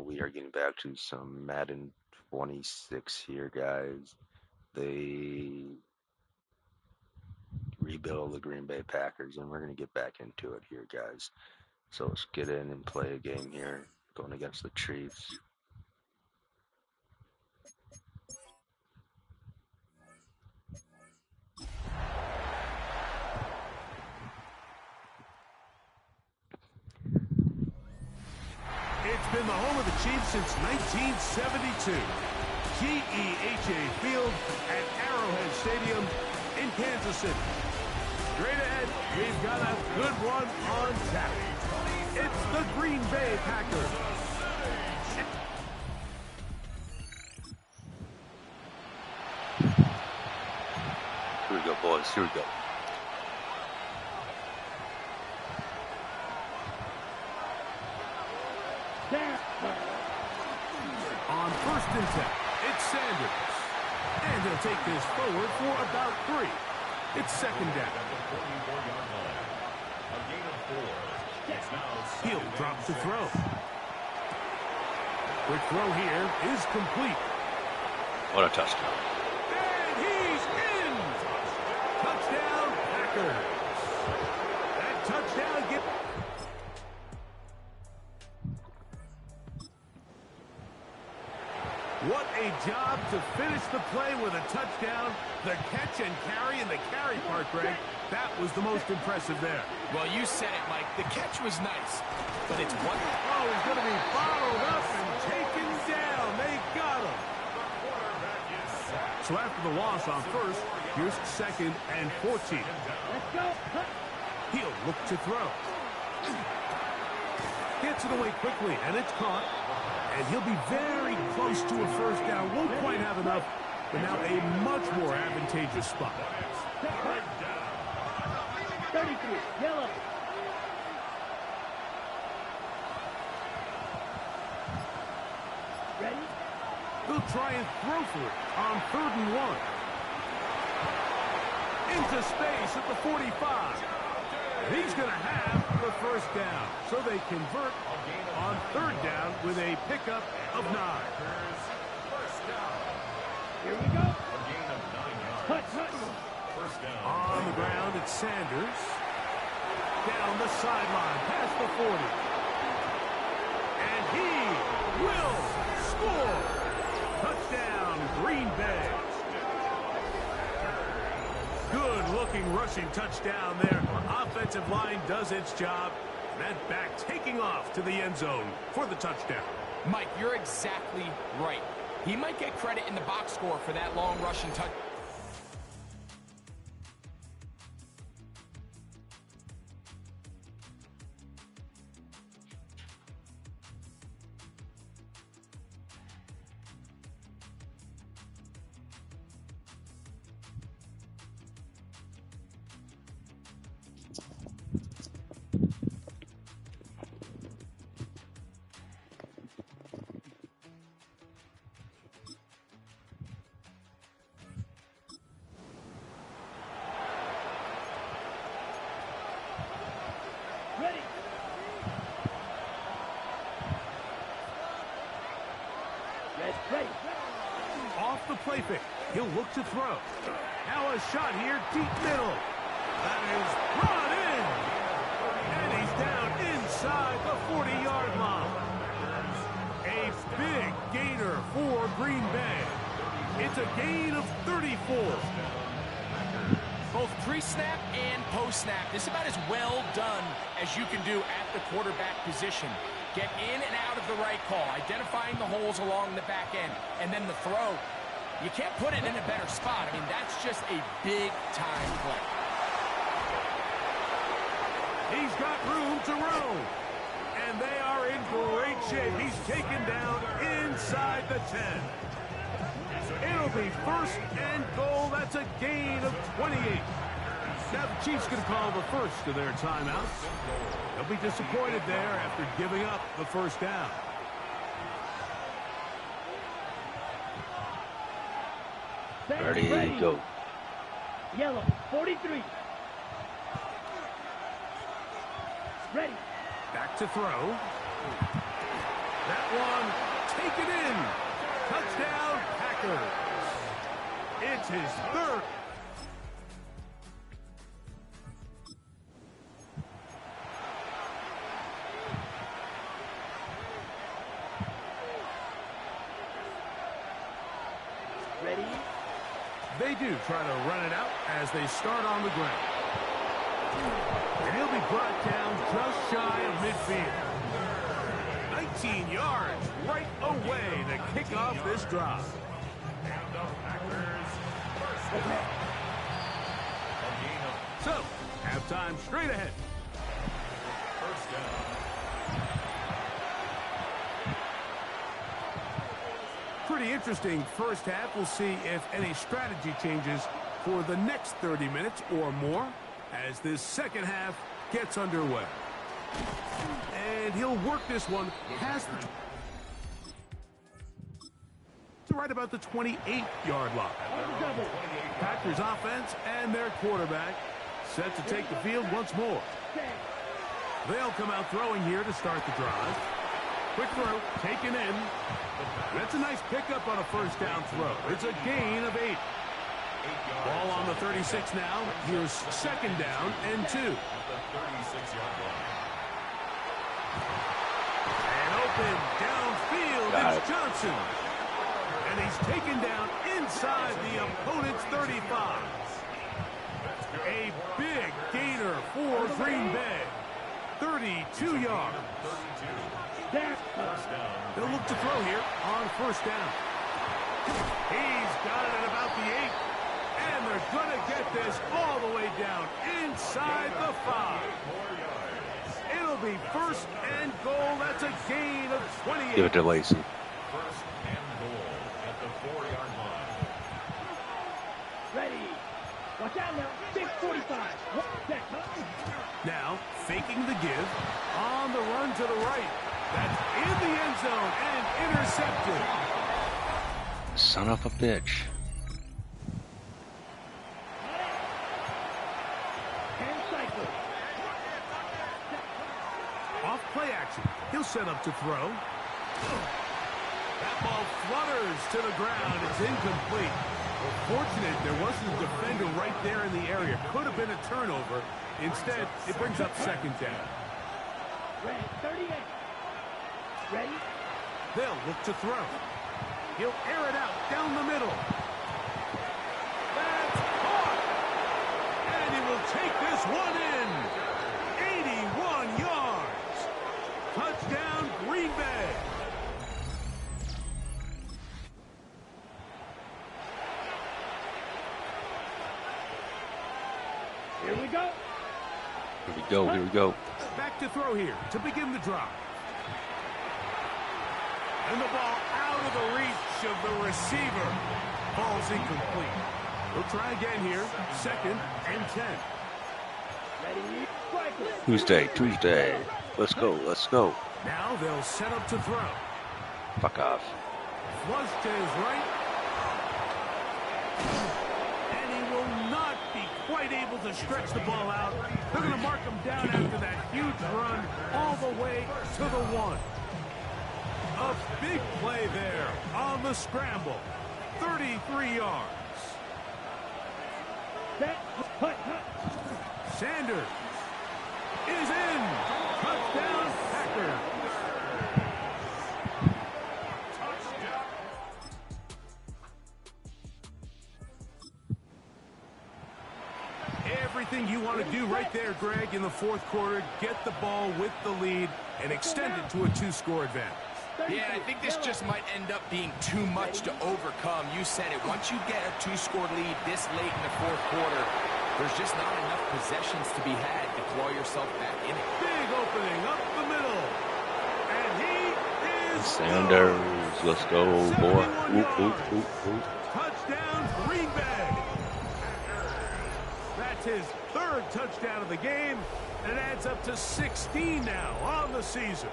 We are getting back to some Madden 26 here, guys. They rebuild the Green Bay Packers, and we're going to get back into it here, guys. So let's get in and play a game here, going against the Chiefs. It's been the home of the Chiefs since 1972. GEHA Field at Arrowhead Stadium in Kansas City. Straight ahead, we've got a good one on tap. It's the Green Bay Packers. Here we go, boys. Here we go. On 1st and 10, it's Sanders. And he'll take this forward for about 3. It's 2nd down. He'll drop to throw. Quick throw here is complete. What a touchdown. And he's in! Touchdown, Packers. That touchdown gets... What a job to finish the play with a touchdown. The catch and carry and the carry part, Greg, that was the most impressive there. Well, you said it, Mike. The catch was nice, but it's one. Oh, he's going to be followed up and taken down. They got him. So after the loss on 1st, here's 2nd and 14. Let's go. He'll look to throw. Gets it away quickly, and it's caught. And he'll be very close to a 1st down. Won't quite have enough, but now a much more advantageous spot. 33, yellow. Ready? He'll try and throw for it on 3rd and 1. Into space at the 45. He's going to have the 1st down. So they convert on 3rd down with a pickup of 9. Here we go. Touch. On the ground, it's Sanders. Down the sideline, past the 40. And he will score. Touchdown, Green Bay. Good-looking rushing touchdown there. Offensive line does its job. That back taking off to the end zone for the touchdown. Mike, you're exactly right. He might get credit in the box score for that long rushing touch. Ready. Yes, ready. Off the play fake. He'll look to throw. Now a shot here, deep middle. That is brought in. And he's down inside the 40-yard line. A big gainer for Green Bay. It's a gain of 34. Both pre-snap and post-snap. This is about as well done as you can do at the quarterback position. Get in and out of the right call, identifying the holes along the back end, and then the throw. You can't put it in a better spot. I mean, that's just a big-time play. He's got room to roam. And they are in great shape. He's taken down inside the 10. It'll be 1st and goal. That's a gain of 28. Now the Chiefs going to call the first of their timeouts. They'll be disappointed there after giving up the 1st down. Ready, go. Yellow, 43. Ready. Back to throw. That one taken in. Touchdown, Packers. It's his third. Ready? They do try to run it out as they start on the ground. And he'll be brought down just shy of midfield. 19 yards right away to kick off this drive. So, halftime straight ahead. First down. Pretty interesting first half. We'll see if any strategy changes for the next 30 minutes or more as this second half gets underway. And he'll work this one past the right about the 28-yard line. Packers offense and their quarterback set to take the field once more. They'll come out throwing here to start the drive. Quick throw, taken in. That's a nice pickup on a first down throw. It's a gain of 8. Ball on the 36 now. Here's second down and 2. And open downfield, it's Johnson. And he's taken down inside the opponent's 35. A big gainer for Green Bay. 32 yards. They'll look to throw here on first down. He's got it at about the 8. And they're going to get this all the way down inside the 5. It'll be first and goal. That's a gain of 28. Give it to Lacey. First and goal at the 4-yard line. Ready. Watch out now. Big 45. Now, faking the give. On the run to the right. That's in the end zone and intercepted. Son of a bitch. Off play action. He'll set up to throw. That ball flutters to the ground. It's incomplete. Well, fortunate there wasn't a defender right there in the area. Could have been a turnover. Instead, it brings up second down. Ready. 38. Ready? They'll look to throw. He'll air it out down the middle. That's caught. And he will take this one in. 81 yards. Touchdown, Green Bay. Here we go. Here we go, here we go. Back to throw here to begin the drive. And the ball out of the reach of the receiver. Ball's incomplete. We'll try again here. Second and 10. Ready? Tuesday. Let's go, let's go. Now they'll set up to throw. Fuck off. Flush to his right. And he will not be quite able to stretch the ball out. They're going to mark him down after that huge run all the way to the 1. A big play there on the scramble. 33 yards. Sanders is in. Touchdown, Packers. Touchdown. Everything you want to do right there, Greg, in the fourth quarter. Get the ball with the lead and extend it to a 2-score advantage. Yeah, I think this just might end up being too much to overcome. You said it. Once you get a 2-score lead this late in the fourth quarter, there's just not enough possessions to be had to claw yourself back in it. Big opening up the middle. And he is Sanders, let's go, boy. Oop. Touchdown, Green Bay. That's his third touchdown of the game, and it adds up to 16 now on the season.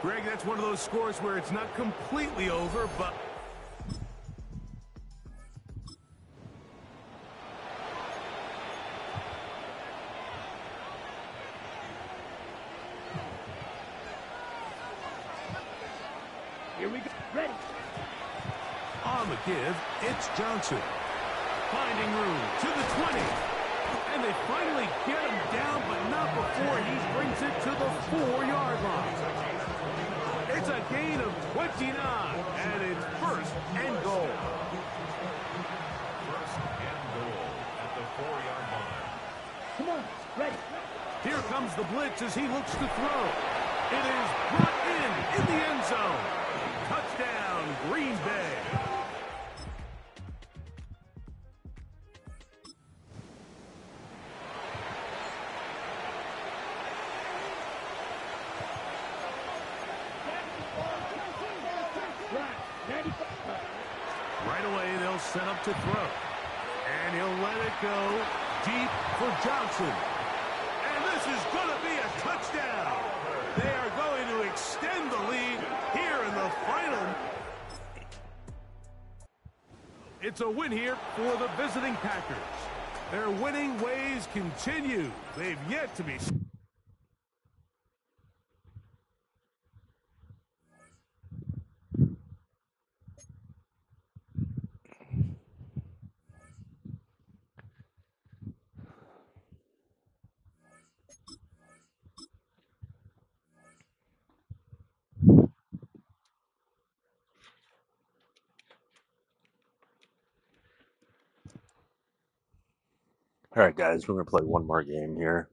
Greg, that's one of those scores where it's not completely over, but... Here we go. Ready. On the give, it's Johnson. Finding room to the 20. And they finally get him down, but not before he brings it to the 4-yard line. It's a gain of 29, and it's first and goal. First and goal at the 4-yard line. Come on. Ready. Here comes the blitz as he looks to throw. It is brought in the end zone. Touchdown, Green Bay. Right away, they'll set up to throw. And he'll let it go deep for Johnson. And this is going to be a touchdown. They are going to extend the lead here in the final. It's a win here for the visiting Packers. Their winning ways continue. They've yet to be... All right, guys, we're going to play one more game here.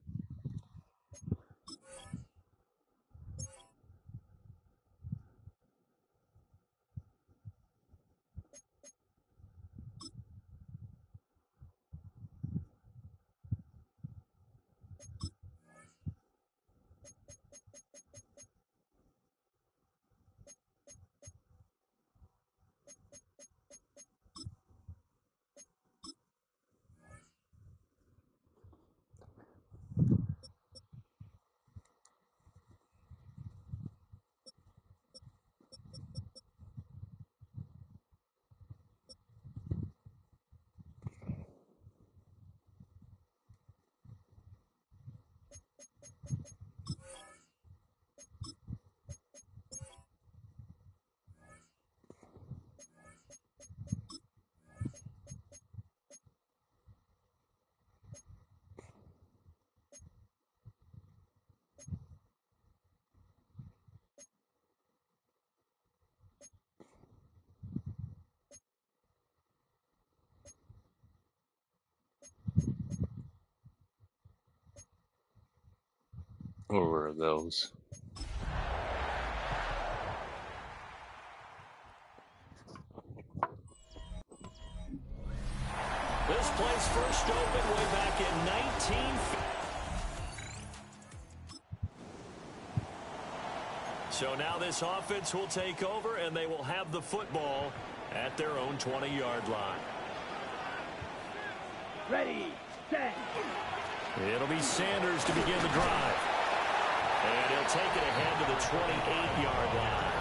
What were those? This place first opened way back in 1950. So now this offense will take over, and they will have the football at their own 20-yard line. Ready. Set. It'll be Sanders to begin the drive. And he'll take it ahead to the 28-yard line.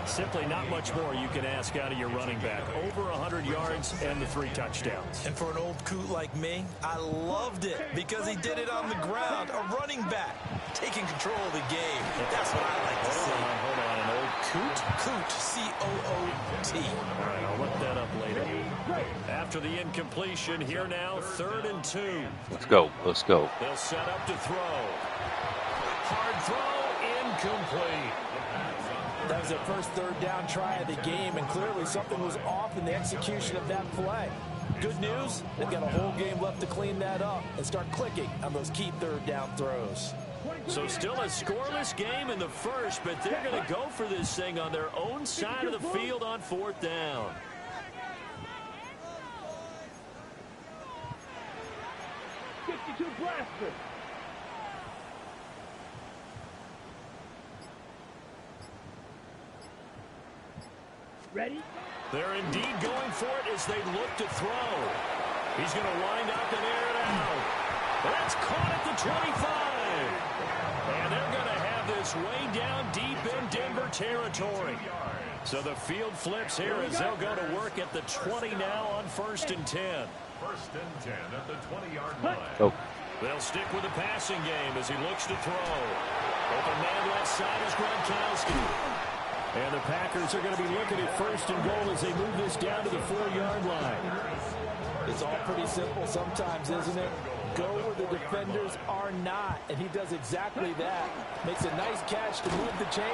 Simply not much more you can ask out of your running back. Over 100 yards and the 3 touchdowns. And for an old coot like me, I loved it because he did it on the ground. A running back taking control of the game. That's what I like to see. Hold on. An old coot? Coot, C-O-O-T. All right, I'll look that up later. After the incompletion, here now, 3rd and 2. Let's go. Let's go. They'll set up to throw. Hard throw, incomplete. That was their first 3rd down try of the game, and clearly something was off in the execution of that play. Good news, they've got a whole game left to clean that up and start clicking on those key 3rd down throws. So still a scoreless game in the first, but they're going to go for this thing on their own side of the field on 4th down. Blaster. Ready? They're indeed going for it as they look to throw. He's going to wind up and air it out. That's caught at the 25. And they're going to have this way down deep in Denver territory. So the field flips here as they'll go to work at the 20 now on 1st and 10. 1st and 10 at the 20-yard line. Oh. They'll stick with the passing game as he looks to throw. Open man left side is Gronkowski. And the Packers are going to be looking at first and goal as they move this down to the 4-yard line. It's all pretty simple sometimes, isn't it? Go where the defenders are not, and he does exactly that. Makes a nice catch to move the chain.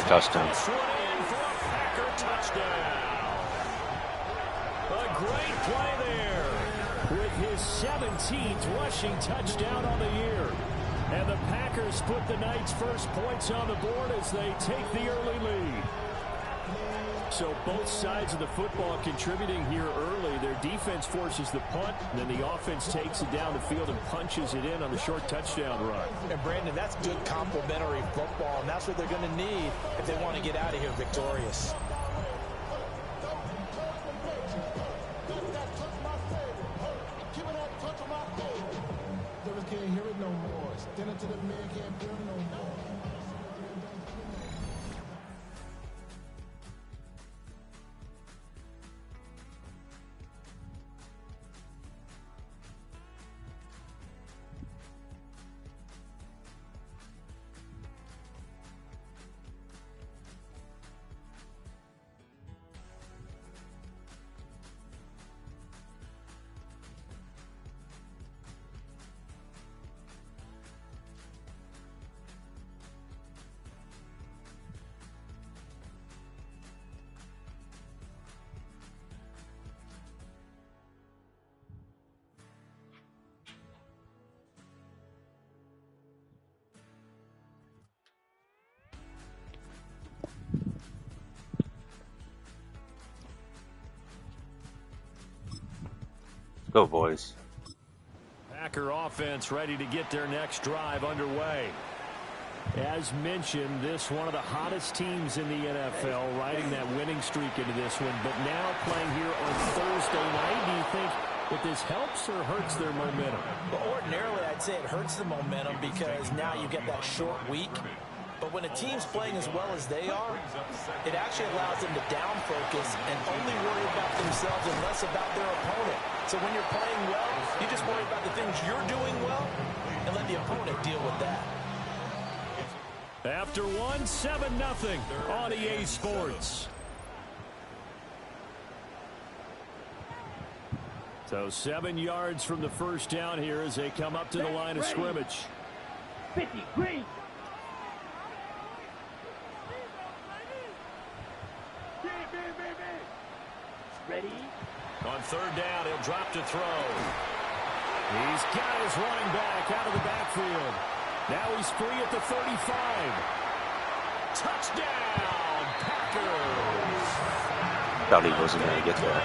Touchdown. This one in for a Packer touchdown. A great play there with his 17th rushing touchdown on the year. And the Packers put the Knights' first points on the board as they take the early lead. So both sides of the football contributing here early. Their defense forces the punt, and then the offense takes it down the field and punches it in on the short touchdown run. And Brandon, that's good complementary football, and that's what they're going to need if they want to get out of here victorious. Can't hear it no more. Stand until the man can't hear it no more. Go, boys. Packer offense ready to get their next drive underway. As mentioned, this one of the hottest teams in the NFL, riding that winning streak into this one, but now playing here on Thursday night. Do you think that this helps or hurts their momentum? Well, ordinarily, I'd say it hurts the momentum because now you get that short week. But when a team's playing as well as they are, it actually allows them to down focus and only worry about themselves and less about their opponent. So when you're playing well, you just worry about the things you're doing well and let the opponent deal with that. After one, 7-0 on EA Sports. So 7 yards from the first down here as they come up to the line of scrimmage. 50, green. Ready? On third down, he'll drop to throw. He's got his running back out of the backfield. Now he's free at the 35. Touchdown, Packers. Thought he wasn't going to get there.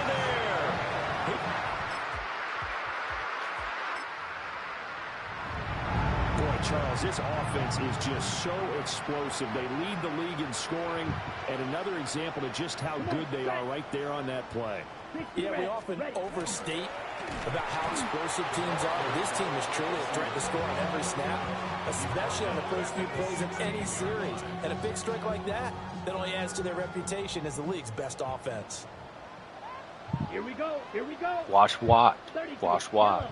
Boy, Charles, this offense is just so explosive. They lead the league in scoring, and another example of just how good they are right there on that play. Yeah, we often overstate about how explosive teams are. This team is truly a threat to score on every snap, especially on the first few plays of any series. And a big strike like that only adds to their reputation as the league's best offense. Here we go. Here we go. Wash Watt. Wash Watt.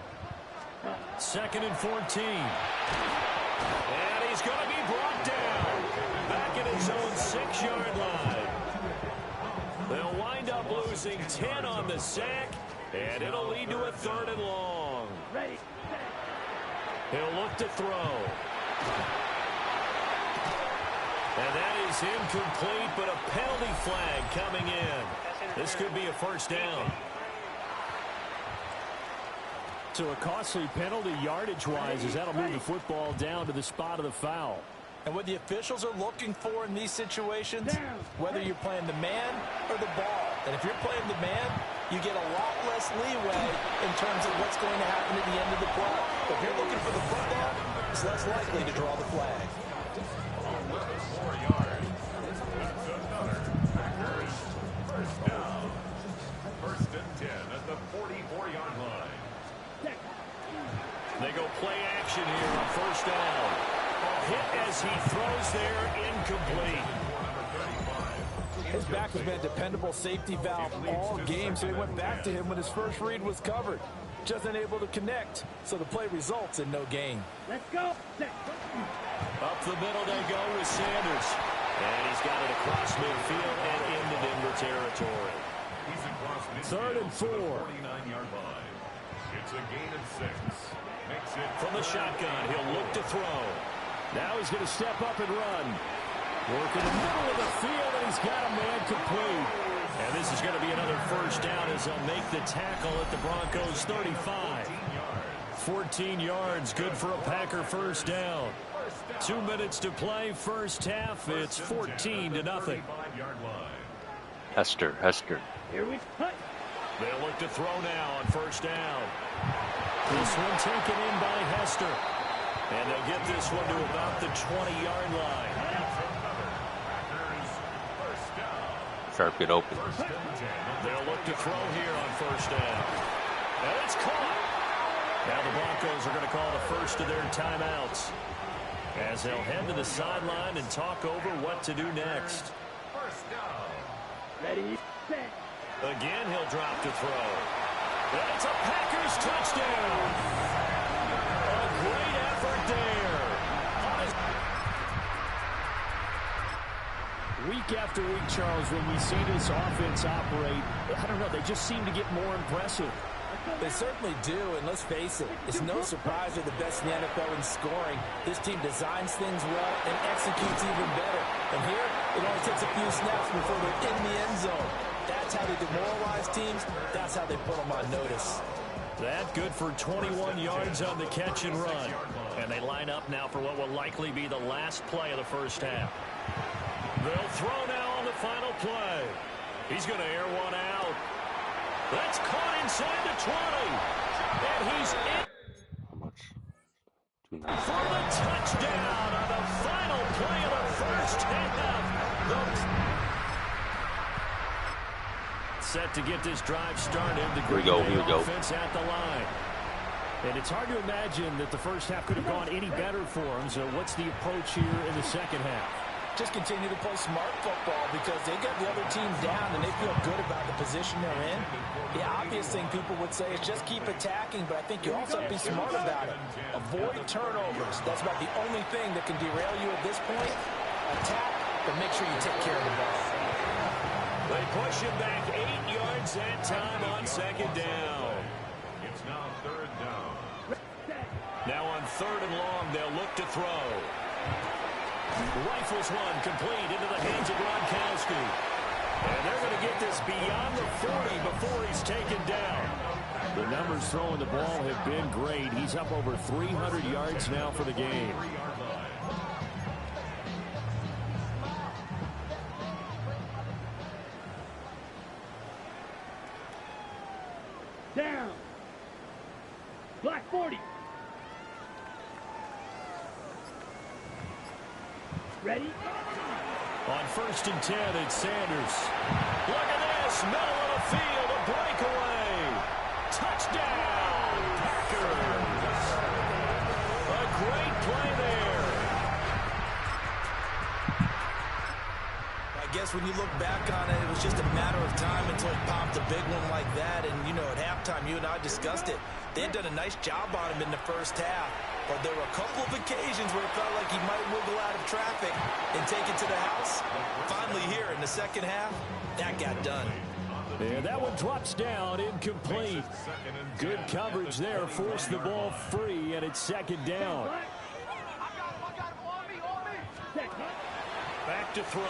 2nd and 14. And he's going to be brought down back at his own 6-yard line. They'll wind up losing 10 on the sack, and it'll lead to a 3rd and long. Ready. He'll look to throw. And that is incomplete, but a penalty flag coming in. This could be a first down. So a costly penalty yardage-wise as that'll move the football down to the spot of the foul. And what the officials are looking for in these situations, whether you're playing the man or the ball. And if you're playing the man, you get a lot less leeway in terms of what's going to happen at the end of the play. But if you're looking for the football, it's less likely to draw the flag. 4 yards. That's another Packers first down. 1st and 10 at the 44-yard line. They go play action here on first down. A hit as he throws there, incomplete. His back has been a dependable safety valve all game, so he went back to him when his first read was covered. Just unable to connect, so the play results in no gain. Let's go. Up the middle they go with Sanders. And he's got it across midfield and into Denver territory. He's across midfield. 3rd and 4. 49-yard line. It's a gain of 6. Makes it from the shotgun. He'll look to throw. Now he's going to step up and run. Work in the middle of the field, and he's got a man complete. And this is going to be another first down as they'll make the tackle at the Broncos' 35. 14 yards, good for a Packer first down. 2 minutes to play, first half. It's 14-0. Hester. Here we go. They'll look to throw now on first down. This one taken in by Hester. And they'll get this one to about the 20-yard line. Sharp, get open. They'll look to throw here on first down. And it's caught. Now the Broncos are going to call the first of their timeouts as they'll head to the sideline and talk over what to do next. Ready, set. Again, he'll drop to throw. And it's a Packers touchdown. A great effort there. Week after week, Charles, when we see this offense operate, I don't know, they just seem to get more impressive. They certainly do, and let's face it, it's no surprise they're the best in the NFL in scoring. This team designs things well and executes even better. And here, it only takes a few snaps before they're in the end zone. That's how they demoralize teams. That's how they put them on notice. That good for 21 yards on the catch and run. And they line up now for what will likely be the last play of the first half. They'll throw now on the final play. He's going to air one out. That's caught inside the 20. And he's in. How much? For the touchdown on the final play of the first half. Set to get this drive started. The Here we go. offense at the line. And it's hard to imagine that the first half could have gone any better for them. So what's the approach here in the second half? Just continue to play smart football because they got the other team down and they feel good about the position they're in. The obvious thing people would say is just keep attacking, but I think you also have to be smart about it. Avoid turnovers. That's about the only thing that can derail you at this point. Attack, but make sure you take care of the ball. They push him back 8 yards that time on second down. It's now 3rd down. Now on 3rd and long, they'll look to throw. Rifles one complete into the hands of Gronkowski. And they're going to get this beyond the 40 before he's taken down. The numbers throwing the ball have been great. He's up over 300 yards now for the game. Down. Black 40. Ready? On 1st and 10, it's Sanders. Look at this. Middle of the field, a breakaway. Touchdown, Packers. A great play there. I guess when you look back on it, it was just a matter of time until he popped a big one like that. And, you know, at halftime, you and I discussed it. They had done a nice job on him in the first half. But there were a couple of occasions where it felt like he might wiggle out of traffic and take it to the house. Finally here in the second half, that got done. And that one drops down, incomplete. Good coverage there, forced the ball free, and it's second down. Back to throw.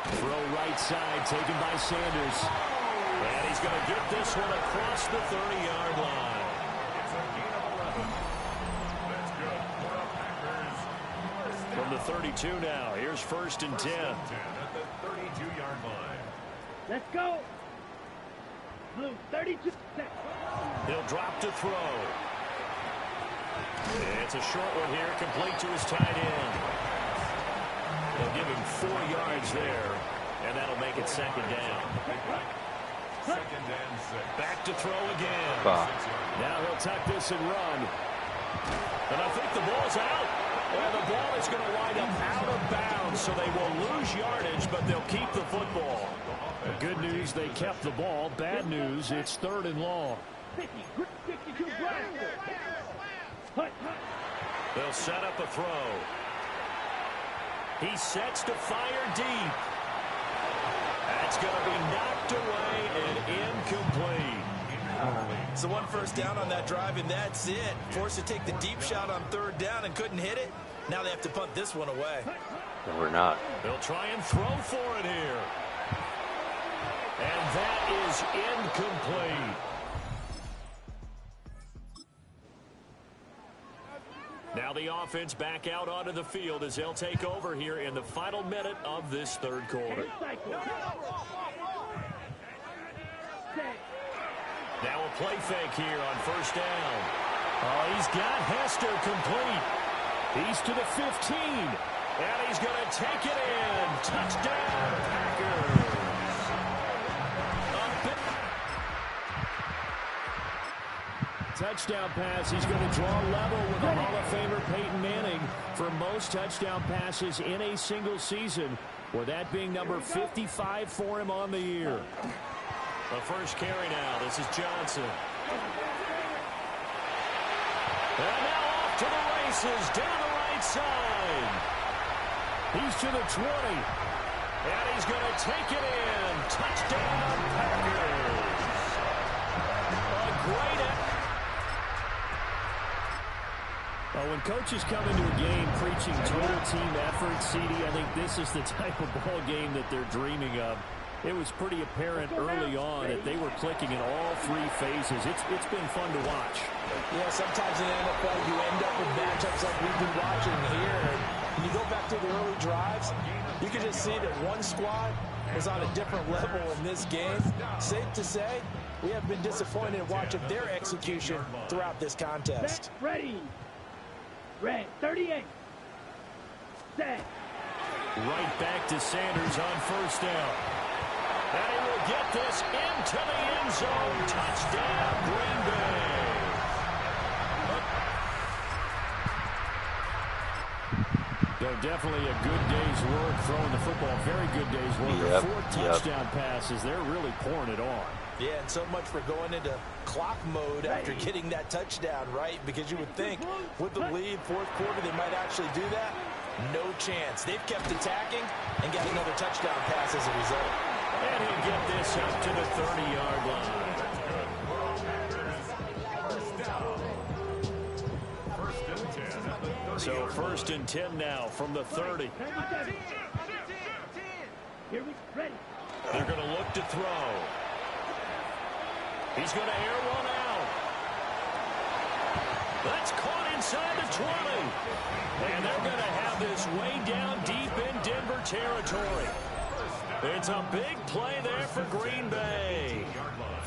Throw right side, taken by Sanders. And he's going to get this one across the 30-yard line. From the 32 now, here's 1st and 10. At the 32-yard line. Let's go. Blue 32. He'll drop to throw. It's a short one here, complete to his tight end. They'll give him 4 yards there, and that'll make it second down. 2nd and 6. Back to throw again. Now he'll tuck this and run. And I think the ball's out. Well, the ball is going to wind up out of bounds, so they will lose yardage, but they'll keep the football. The good news, they kept the ball. Bad news, it's 3rd and long. 52 They'll set up a throw. He sets to fire deep. That's going to be knocked away and incomplete. So one first down on that drive, and that's it. Forced to take the deep shot on third down and couldn't hit it. Now they have to punt this one away. No, we're not. They'll try and throw for it here. And that is incomplete. Now the offense back out onto the field as they'll take over here in the final minute of this third quarter. Now a play fake here on first down. Oh, he's got Hester complete. He's to the 15. And he's going to take it in. Touchdown, Packers. Touchdown pass. He's going to draw level with the Hall of Famer Peyton Manning for most touchdown passes in a single season, with that being number 55 for him on the year. The first carry now. This is Johnson. And now off to the races down the right side. He's to the 20. And he's going to take it in. Touchdown, Packers. A great when coaches come into a game preaching total team effort, CD, I think this is the type of ball game that they're dreaming of. It was pretty apparent early on that they were clicking in all three phases. It's been fun to watch. Yeah, sometimes in the NFL you end up with matchups like we've been watching here. When you go back to the early drives, you can just see that one squad was on a different level in this game. Safe to say, we have been disappointed in watching their execution throughout this contest. Ready. Red 38. Set. Right back to Sanders on first down. And he will get this into the end zone. Touchdown, Green Bay. So definitely a good day's work throwing the football. Very good day's work. 4 touchdown passes. They're really pouring it on. Yeah, and so much for going into clock mode after getting that touchdown, right? Because you would think with the lead, fourth quarter, they might actually do that. No chance. They've kept attacking and got another touchdown pass as a result. And he'll get this up to the 30-yard line. So first and 10 now from the 30. Here we ready. They're going to look to throw. He's going to air one out. That's caught inside the 20. And they're going to have this way down deep in Denver territory. It's a big play there for Green Bay.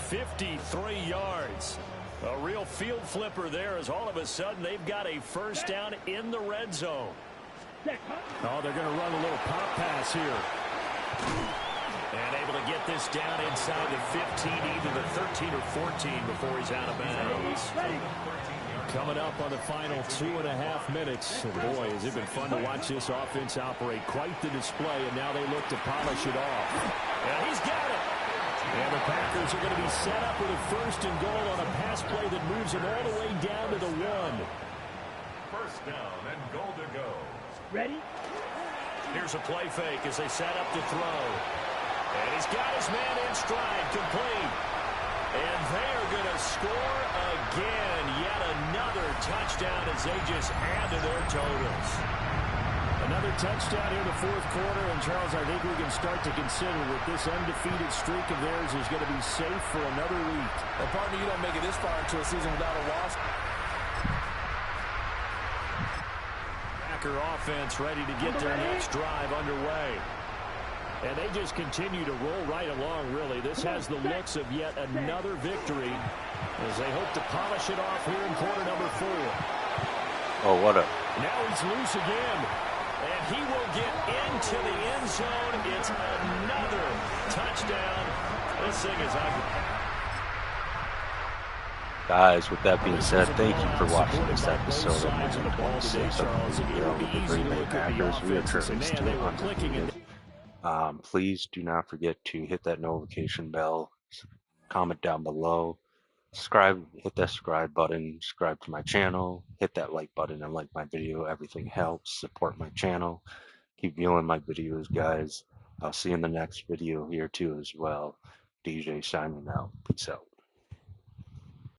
53 yards. A real field flipper there as all of a sudden they've got a first down in the red zone. Oh, they're going to run a little pop pass here. And able to get this down inside the 15, either the 13 or 14 before he's out of bounds. Coming up on the final 2.5 minutes. Oh boy, has it been fun to watch this offense operate. Quite the display, and now they look to polish it off. And he's got it. And the Packers are going to be set up with a first and goal on a pass play that moves them all the way down to the 1. First down and goal to go. Ready? Here's a play fake as they set up to throw. And he's got his man in stride, complete. And they are going to score again. Yet another touchdown as they just add to their totals. Another touchdown here in the fourth quarter. And, Charles, I think we can start to consider that this undefeated streak of theirs is going to be safe for another week. And, partner, you don't make it this far into a season without a loss. Packer offense ready to get their next drive underway. And they just continue to roll right along, really. This has the looks of yet another victory as they hope to polish it off here in quarter number 4. Oh, what a... Now he's loose again. And he will get into the end zone. It's another touchdown. This thing is ugly. Guys, with that being said, thank you for watching this episode of Madden 26 of the video with the Green Bay Packers. We are currently still undefeated. Please do not forget to hit that notification bell, comment down below, subscribe, hit that subscribe button, subscribe to my channel, hit that like button and like my video. Everything helps support my channel. Keep viewing my videos, guys. I'll see you in the next video here too as well. DJ signing out. Peace out.